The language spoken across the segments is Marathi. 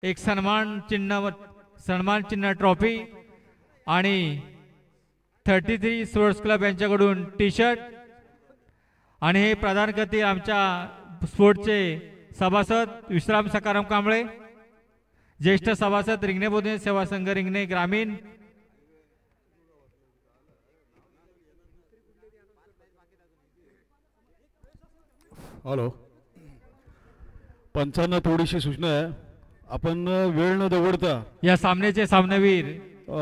एक सन्मान चिन्ह ट्रॉफी आणि 33 स्पोर्ट्स क्लब यांच्याकडून टी शर्ट आणि हे प्रदान करतील आमच्या स्पोर्टचे सभासद विश्राम सकाराम कांबळे, ज्येष्ठ सभासद रिंगणे बोधे सेवा संघ रिंगणे ग्रामीण. हॅलो, पंचांना थोडीशी सूचना आहे. आपण वेळ न दवडता या सामन्याचे सामनावीर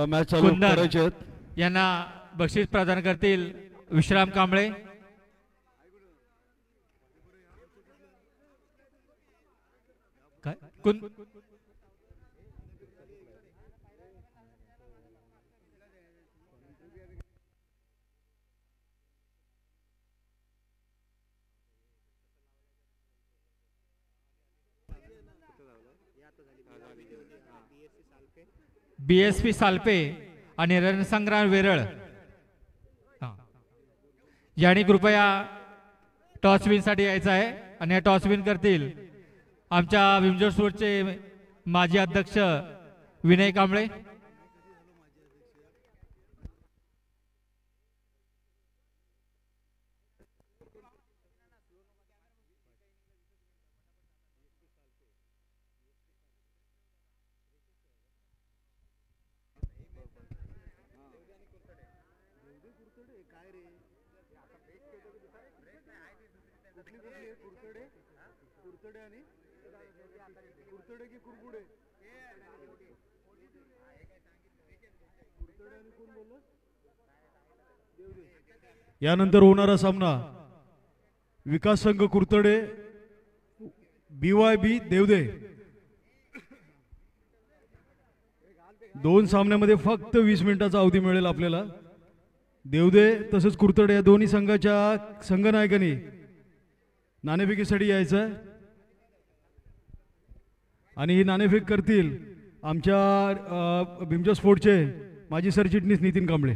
मॅच चालू करायचे आहेत. यांना बक्षीस प्रदान करतील विश्राम कांबळे. BSP सालपे आणि रणसंग्राम वेरळ यांनी कृपया टॉस विन साठी यायचं आहे आणि या टॉस विन करतील आमच्या विंजोर स्पोर्टचे माजी अध्यक्ष विनय कांबळे. यानंतर होणारा सामना विकास संघ कुर्तडे BYB देवदे. दोन सामन्यामध्ये फक्त 20 मिनिटाचा अवधी मिळेल आपल्याला. देवदे तसेच कुर्तडे या दोन्ही संघाच्या संघनायकांनी नाणेफेकीसाठी यायचं आहे आणि ही नाणेफेक करतील आमच्या भीमजा स्पोर्टचे माजी सरचिटणीस नितीन कांबळे.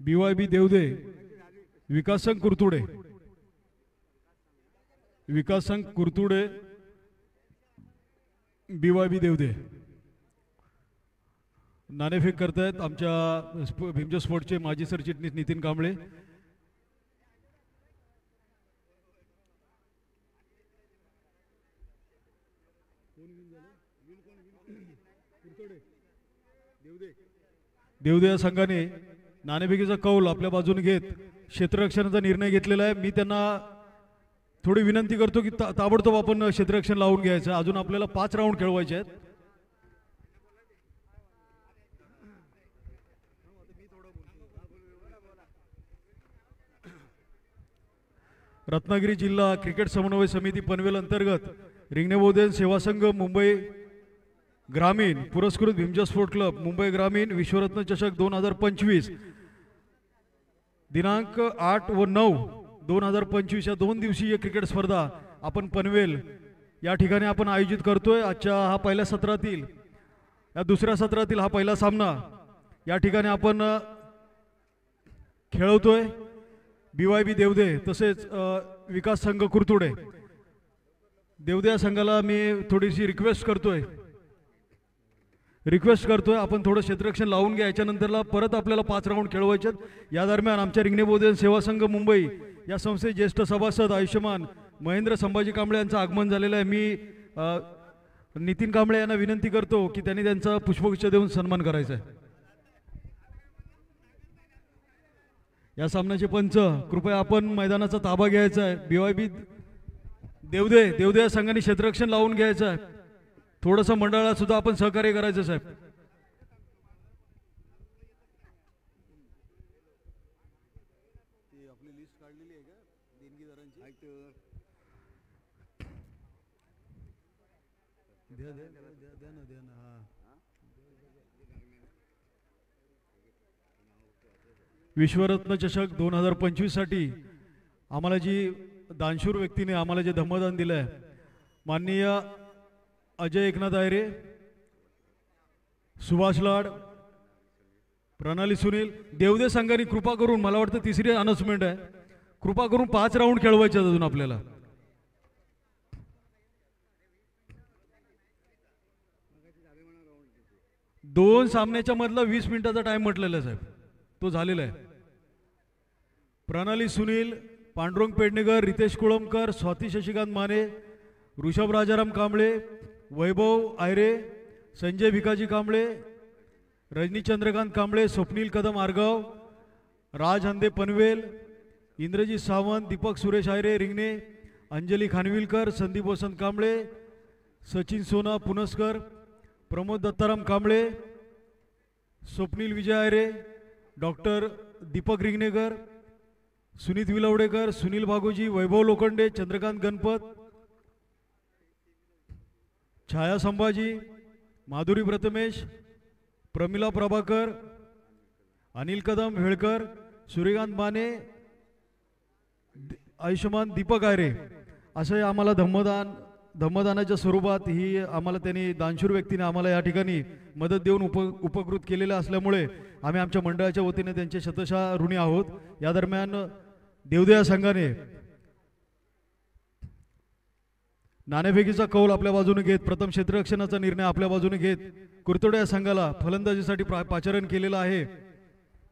BYB देवदे विकास संघ कुर्तुडे. विकास संघ कुर्तुडे BYB देवदे नाणेफेक करतायत आमच्या भीमजा स्पोर्टचे माजी सरचिटणीस नितीन कांबळे. देवदे या संघाने नाणेफेकीचा कौल आपल्या बाजूने घेत क्षेत्ररक्षणाचा निर्णय घेतलेला आहे. मी त्यांना थोडी विनंती करतो की ताबडतोब आपण क्षेत्ररक्षण लावून घ्यायचं. अजून आपल्याला 5 राऊंड खेळवायचे आहेत. रत्नागिरी जिल्हा क्रिकेट समन्वय समिती पनवेल अंतर्गत रिंगणे बोधे सेवा संघ मुंबई ग्रामीण पुरस्कृत भीमजा स्पोर्ट क्लब मुंबई ग्रामीण विश्वरत्न चषक 2025 दिनांक 8 व 9 2025 या 2 दिवसीय क्रिकेट स्पर्धा आपण पनवेल या ठिकाणी आपण आयोजित करतोय. आजच्या हा पहिल्या सत्रातील या दुसऱ्या सत्रातील हा पहिला सामना या ठिकाणी आपण खेळवतोय. BYB देवदे तसेच विकास संघ कुर्तुडे. देवदे या संघाला मी थोडीशी रिक्वेस्ट करतोय आपण थोडं क्षेत्ररक्षण लावून घ्या. याच्यानंतरला परत आपल्याला 5 राऊंड खेळवायचे. या दरम्यान आमच्या रिंगणे बोधे सेवा संघ मुंबई या संस्थेचे ज्येष्ठ सभासद आयुष्यमान महेंद्र संभाजी कांबळे यांचं आगमन झालेलं आहे. मी नितीन कांबळे यांना विनंती करतो की त्यांनी त्यांचा पुष्पगुच्छ देऊन सन्मान करायचा आहे. या सामन्याचे पंच कृपया आपण मैदानाचा ताबा घ्यायचा आहे. BYB देवदे या संघाने क्षेत्ररक्षण लावून घ्यायचं आहे. थोडंसं मंडळाला सुद्धा आपण सहकार्य करायचं साहेब. आपली लिस्ट काढलेली आहे का देणगीदारांची? द्या ना. विश्वरत्न चषक 2025साठी आम्हाला जी दानशूर व्यक्तीने आम्हाला जे धम्मदान दिलं आहे, माननीय अजय एकनाथ आयरे, सुभाष लाड, प्रणाली सुनील, देवदे संघाने कृपा करून, मला वाटतं तिसरी अनाउन्समेंट आहे, कृपा करून 5 राऊंड खेळवायचे आहेत अजून आपल्याला. दोन सामन्याच्या मधला 20 मिनिटाचा टाइम म्हटलेला आहे साहेब, तो झालेला आहे. प्रणाली सुनील, पांडुरंग पेडणेकर, रितेश कुळमकर, स्वाती शशिकांत माने, ऋषभ राजाराम कांबळे, वैभव आयरे, संजय भिकाजी कांबळे, रजनी चंद्रकांत कांबळे, स्वप्नील कदम आरगाव, राज हंदे पनवेल, इंद्रजीत सावंत, दीपक सुरेश आयरे रिंगणे, अंजली खानविलकर, संदीप वसंत कांबळे, सचिन सोना पुनस्कर, प्रमोद दत्ताराम कांबळे, स्वप्नील विजय आयरे, डॉक्टर दीपक रिंगणेकर, सुनीत विलवडेकर, सुनील भागोजी, वैभव लोखंडे, चंद्रकांत गणपत, छाया संभाजी, माधुरी प्रथमेश, प्रमिला प्रभाकर, अनिल कदम हेळकर, सूर्यकांत माने, आयुष्यमान दीपक आयरे, असे आम्हाला धम्मदानाच्या स्वरूपात ही आम्हाला त्यांनी दानशूर व्यक्तीने आम्हाला या ठिकाणी मदत देऊन उपकृत केलेलं असल्यामुळे आम्ही आमच्या मंडळाच्या वतीने त्यांचे शतशः ऋणी आहोत. या दरम्यान देवदया संघाने नाणेफेकीचा कौल आपल्या बाजूने घेत, प्रथम क्षेत्ररक्षणाचा निर्णय आपल्या बाजूने घेत कुर्तोडे या संघाला फलंदाजीसाठी पाचारण केलेलं आहे.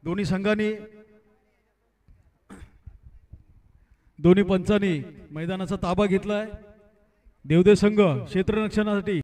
दोन्ही संघांनी, दोन्ही पंचांनी मैदानाचा ताबा घेतलाय. देवदे संघ क्षेत्ररक्षणासाठी